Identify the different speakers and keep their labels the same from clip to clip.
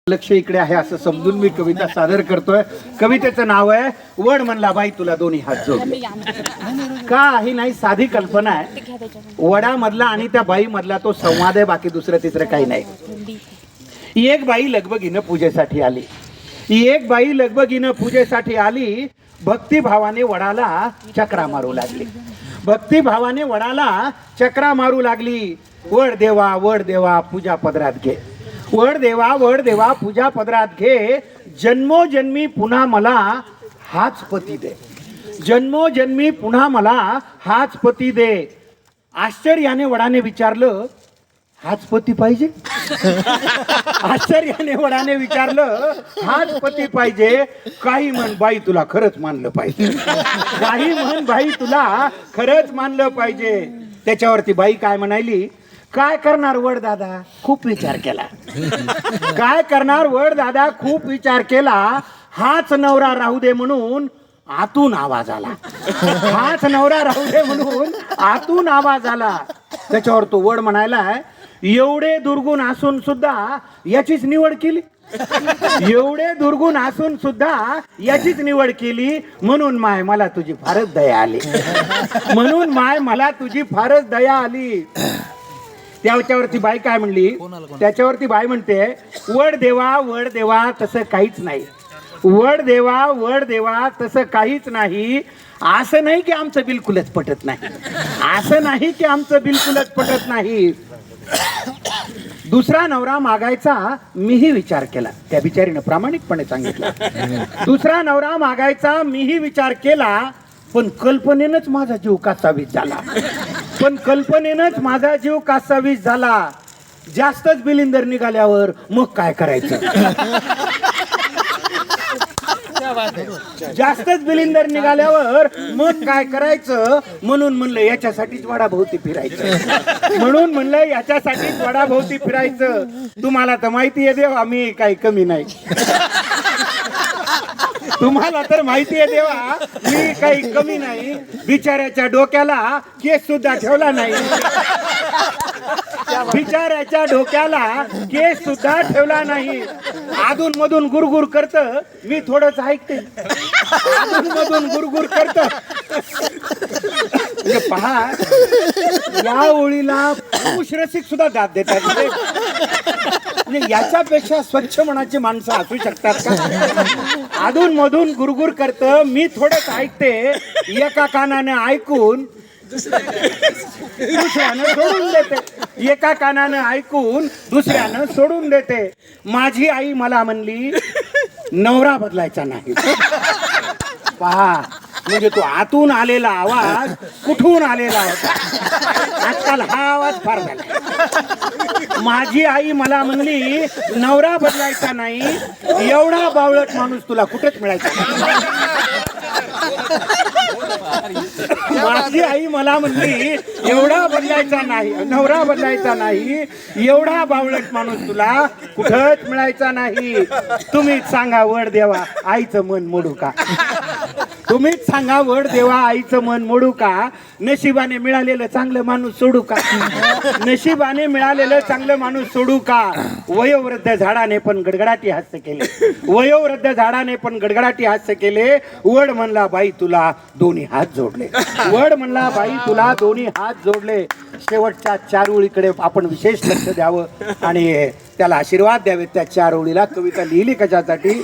Speaker 1: लक्ष इकडे आहे असं समजून मी कविता सादर करतोय. कवितेचं नाव आहे वड म्हणला बाई तुला दोन्ही हात जोडले. काही नाही, साधी कल्पना आहे. वडामधला आणि त्या बाई मधला तो संवाद आहे, बाकी दुसरं तिसरं काही नाही. एक बाई लगबगीनं पूजेसाठी आली. एक बाई लगबगीनं पूजेसाठी आली. भक्तिभावाने वडाला चक्रा मारू लागली. भक्तिभावाने वडाला चक्रा मारू लागली. वड देवा पूजा पदरात घे. वड देवा पूजा पदरात घे. जन्मोजन्मी पुन्हा मला हाच पती दे. जन्मोजन्मी पुन्हा मला हाच पती दे. आश्चर्याने वडाने विचारलं, हाच पती पाहिजे? आश्चर्याने वडाने विचारलं, हाच पती पाहिजे? काही म्हण बाई तुला खरंच मानलं पाहिजे. काही म्हण बाई तुला खरंच मानलं पाहिजे. त्याच्यावरती बाई काय म्हणाली, काय करणार वड दादा, खूप विचार केला. काय करणार वड दादा, खूप विचार केला. हाच नवरा राहू दे म्हणून आतून आवाज आला. हाच नवरा राहू दे म्हणून आतून आवाज आला. त्याच्यावर तो वड म्हणायला, एवढे दुर्गुण असून सुद्धा याचीच निवड केली. एवढे दुर्गुण असून सुद्धा याचीच निवड केली. म्हणून माय मला तुझी फारच दया आली. म्हणून माय मला तुझी फारच दया आली. त्याच्यावरती बाई काय म्हणली, त्याच्यावरती बाई म्हणते, वड देवा तसं काहीच नाही. वड देवा तसं काहीच नाही. असं नाही की आमचं बिलकुलच पटत नाही. असं नाही की आमचं बिलकुलच पटत नाही. दुसरा नवरा मागायचा मीही विचार केला. त्या बिचारीनं प्रामाणिकपणे सांगितलं. दुसरा नवरा मागायचा मीही विचार केला, पण कल्पनेनंच माझा जीव कासावीस झाला. पण कल्पनेनंच माझा जीव कासावीस झाला. जास्तच बिलिंदर निघाल्यावर मग काय करायचं? जास्तच बिलिंदर निघाल्यावर मग काय करायचं? म्हणून म्हणलं याच्यासाठीच वडाभोवती फिरायचं. म्हणून म्हणलं याच्यासाठीच वडाभोवती फिरायचं. तुम्हाला तर माहिती आहे देवा, मी काही कमी नाही. तुम्हाला तर माहिती आहे देवा, मी काही कमी नाही. बिचाऱ्याच्या डोक्याला केस सुद्धा ठेवला नाही. बिचाऱ्याच्या डोक्याला केस सुद्धा ठेवला नाही. अधून मधून गुरगुर करत, मी थोडंच ऐकते. अधून मधून गुरगुर करत. पहा, या ओळीला पुरुष रसिक सुद्धा दाद देतात. याच्यापेक्षा स्वच्छ मनाची माणसं असू शकतात का? अधून मधून गुरगुर करत, मी थोडंच ऐकते. एका कानाने ऐकून दुसऱ्यानं सोडून देते. एका कानानं ऐकून दुसऱ्यानं सोडून देते. माझी आई मला म्हणली, नवरा बदलायचा नाही. पहा, म्हणजे तो आतून आलेला आवाज कुठून आलेला होता. आजकाल हा आवाज फार झाला. माझी आई मला म्हणली, नवरा बदलायचा नाही. एवढा बावळट माणूस तुला कुठेच मिळायचा नाही. माझी आई मला म्हणली, एवढा बदलायचा नाही, नवरा बदलायचा नाही. एवढा बावळट माणूस तुला कुठंच मिळायचा नाही. तुम्हीच सांगा वड देवा, आईचं मन मोडू का? तुम्हीच सांगा वड देवा, आईचं मन मोडू का? नशिबाने मिळालेलं चांगलं माणूस सोडू का? नशिबाने मिळालेलं चांगलं माणूस सोडू का? वयोवृद्ध झाडाने पण गडगडाटी हास्य केले. वयोवृद्ध झाडाने पण गडगडाटी हास्य केले. वड म्हणला बाई तुला दोन्ही हात जोडले. वड म्हणला बाई तुला दोन्ही हात जोडले. शेवटच्या 4 ओळीकडे आपण विशेष लक्ष द्यावं आणि त्याला आशीर्वाद द्यावे. त्या 4 ओळीला कविता लिहिली कशासाठी?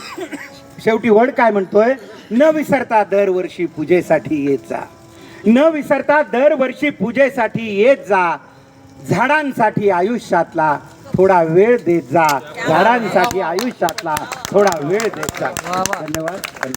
Speaker 1: शेवटी वड काय म्हणतोय, न विसरता दरवर्षी पूजेसाठी येत जा. न विसरता दरवर्षी पूजेसाठी येत जा. झाडांसाठी आयुष्यातला थोडा वेळ देत जा. झाडांसाठी आयुष्यातला थोडा वेळ देत जा. धन्यवाद.